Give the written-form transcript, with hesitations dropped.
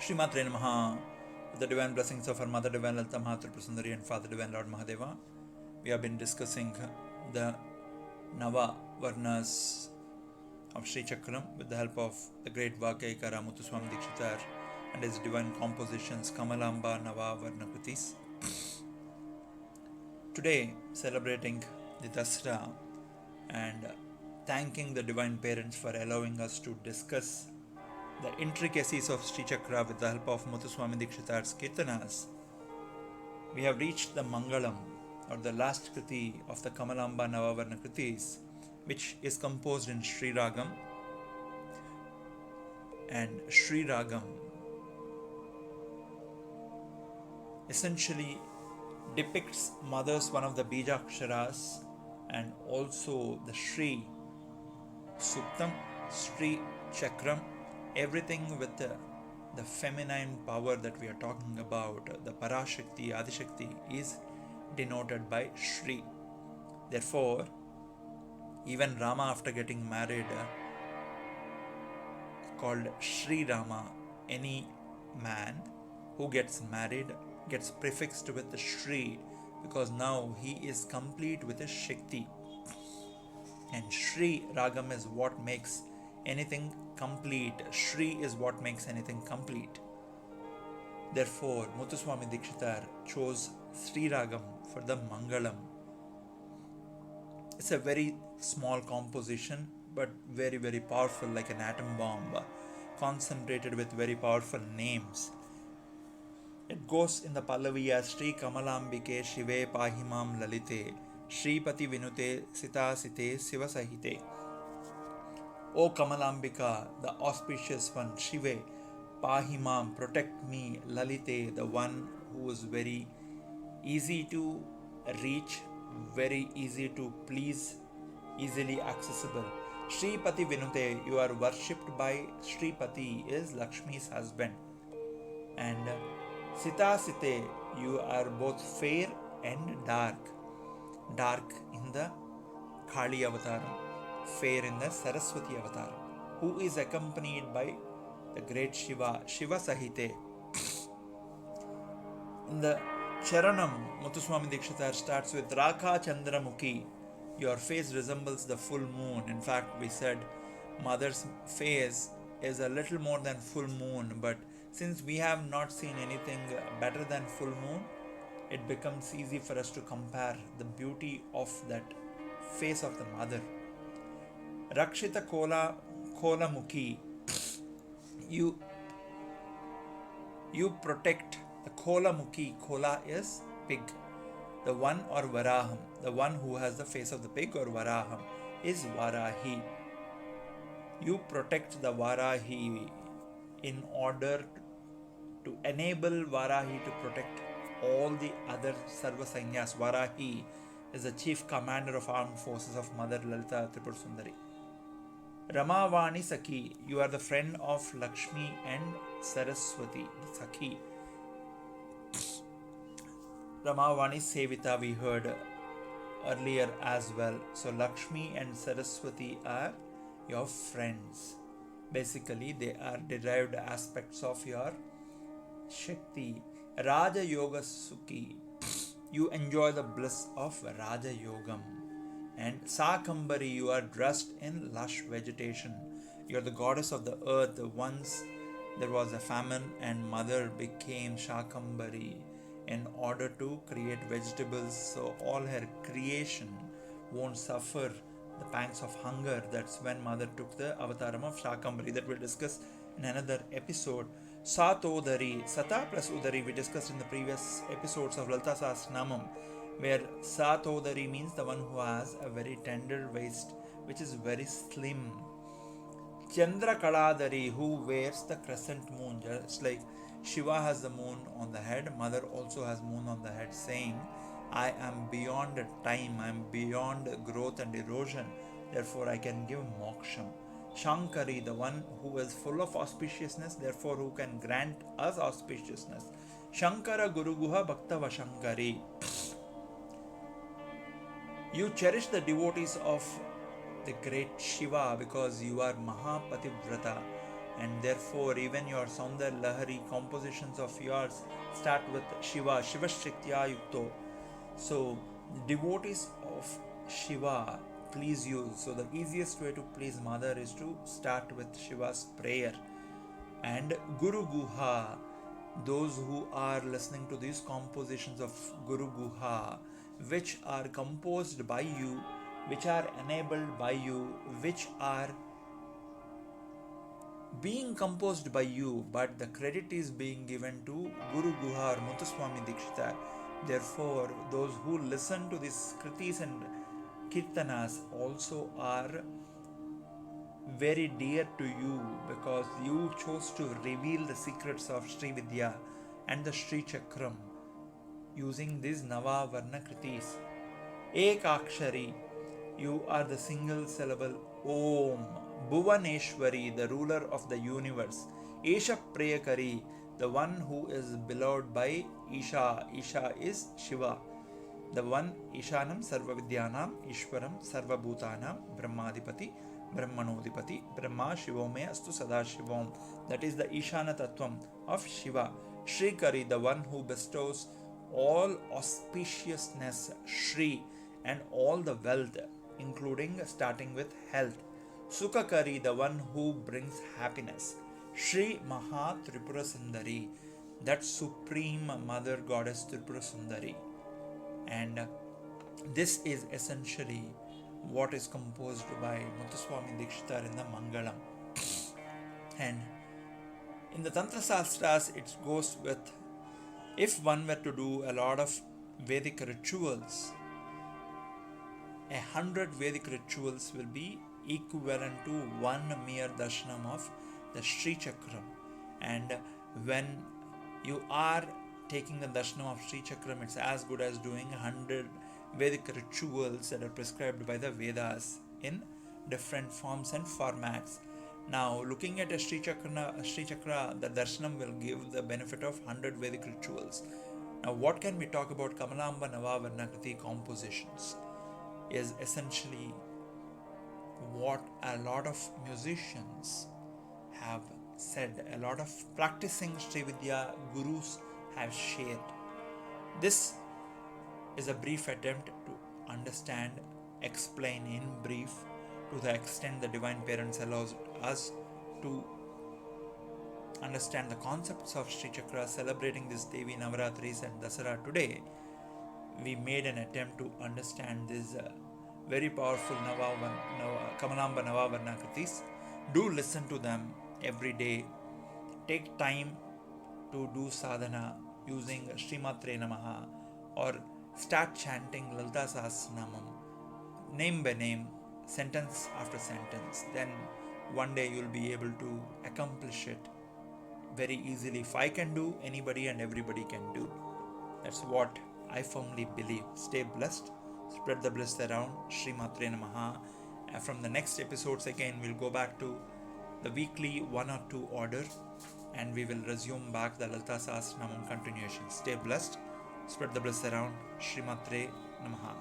Srimatre Namaha, with the divine blessings of our Mother Divine Lalita Mahatripura Sundari and Father Divine Lord Mahadeva. We have been discussing the Nava Varnas of Sri Chakram with the help of the great Vakyaikara Muthuswami Dikshitar and his divine compositions Kamalamba Nava Varna Kritis. Today, celebrating the Dasra and thanking the divine parents for allowing us to discuss the intricacies of Sri Chakra with the help of Muthuswami Dikshitar's Kirtanas, we have reached the Mangalam, or the last Kriti of the Kamalamba Navavarna Kritis, which is composed in Sri Ragam. And Sri Ragam essentially depicts mothers, one of the Bijaksharas, and also the Sri Suktam, Sri Chakram, everything with the feminine power that we are talking about, the Parashakti, Adishakti, is denoted by Shri. Therefore, even Rama, after getting married, called Sri Rama. Any man who gets married gets prefixed with the Shri, because now he is complete with his Shakti. And Sri Ragam is what makes anything complete. Shri is what makes anything complete. Therefore, Muthuswami Dikshitar chose Sri Ragam for the Mangalam. It's a very small composition, but very, very powerful, like an atom bomb, concentrated with very powerful names. It goes in the Pallavi as Sri Kamalambike Shive Pahimam Lalite Shripati Vinute Sita Site Siva Sahite. O Kamalambika, the auspicious one, Shive, Pahimam, protect me, Lalite, the one who is very easy to reach, very easy to please, easily accessible. Shripati Vinute, you are worshipped by Shripati, is Lakshmi's husband. And Sita Site, you are both fair and dark. Dark in the Kali Avataram, fair in the Saraswati Avataram, who is accompanied by the great Shiva, Shiva Sahite. In the Charanam, Muthuswami Dikshitar starts with Raka Chandramukhi. Your face resembles the full moon. In fact, we said mother's face is a little more than full moon, but since we have not seen anything better than full moon, it becomes easy for us to compare the beauty of that face of the mother. Rakshita Kola Mukhi, you protect the Kola Mukhi. Kola is pig. The one, or Varaham, the one who has the face of the pig, or Varaham, is Varahi. You protect the Varahi in order to enable Varahi to protect all the other Sarva Sainyas. Varahi is the chief commander of armed forces of Mother Lalita Tripura Sundari. Ramavani Sakhi, you are the friend of Lakshmi and Saraswati, Sakhi. Ramavani Sevita we heard earlier as well. So Lakshmi and Saraswati are your friends. Basically, they are derived aspects of your Shakti. Raja Yoga Sukhi, you enjoy the bliss of Raja Yogam. And Sakambari, you are dressed in lush vegetation. You are the goddess of the earth. Once there was a famine and mother became Shakambari in order to create vegetables, so all her creation won't suffer the pangs of hunger. That's when mother took the avataram of Shakambari, that we'll discuss in another episode. Satodari, Sata plus Udari, we discussed in the previous episodes of Lalita Sahasranamam, where Satodari means the one who has a very tender waist, which is very slim. Chandra Kaladari, who wears the crescent moon, just like Shiva has the moon on the head, mother also has moon on the head, saying, I am beyond time, I am beyond growth and erosion, therefore I can give moksham. Shankari, the one who is full of auspiciousness, therefore who can grant us auspiciousness. Shankara Guruguha Bhaktava Shankari. You cherish the devotees of the great Shiva because you are Mahapativrata. and therefore even your Saundar Lahari compositions of yours start with Shiva, Shiva Shaktya Yukto. So, devotees of Shiva please you. So, the easiest way to please Mother is to start with Shiva's prayer. And Guru Guha, those who are listening to these compositions of Guru Guha, which are composed by you, which are enabled by you, which are being composed by you, but the credit is being given to Guru Guha or Muthuswami Dikshita. Therefore, those who listen to these kritis and kirtanas also are very dear to you, because you chose to reveal the secrets of Sri Vidya and the Sri Chakram using these Nava Varna kritis. Ekakshari, you are the single syllable Om. Bhuvaneshwari, the ruler of the universe. Esha Prayakari, the one who is beloved by Isha. Isha is Shiva. The one Ishanam Sarva Vidyanam Ishwaram Sarva Bhutanam Brahmadipati Brahmanodipati Brahma Shivome Astu Sadashivom. That is the Ishana Tattvam of Shiva. Shrikari, the one who bestows all auspiciousness, Shri, and all the wealth, including starting with health. Sukakari, the one who brings happiness. Shri Maha Tripura Sundari, that supreme mother goddess Tripura Sundari. And this is essentially what is composed by Muthuswami Dikshita in the Mangalam. And in the Tantra Sastras, it goes with, if one were to do a lot of Vedic rituals, 100 Vedic rituals will be equivalent to one mere darshanam of the Sri Chakram. And when you are taking the darshanam of Sri Chakram, it's as good as doing 100 Vedic rituals that are prescribed by the Vedas in different forms and formats. Now, looking at a Sri Chakra, the darshanam will give the benefit of 100 Vedic rituals. Now, what can we talk about Kamalamba Navavarna Kriti compositions? Is essentially what a lot of musicians have said, a lot of practicing Sri Vidya gurus have shared. This is a brief attempt to understand, explain in brief, to the extent the Divine Parents allows us to understand the concepts of Sri Chakra, celebrating this Devi Navaratris and Dasara today. We made an attempt to understand these very powerful Kamalamba Navavarna Kritis. Do listen to them every day. Take time to do sadhana using Srimatre Namaha, or start chanting Lalita Sahasranamam, name by name, sentence after sentence. Then one day you'll be able to accomplish it very easily. If I can do, anybody and everybody can do. That's what I firmly believe. Stay blessed. Spread the bliss around. Shri Matre Namaha. From the next episodes again, we'll go back to the weekly 1 or 2 order, and we will resume back the Lalita Sahasranamam continuation. Stay blessed. Spread the bliss around. Shri Matre Namaha.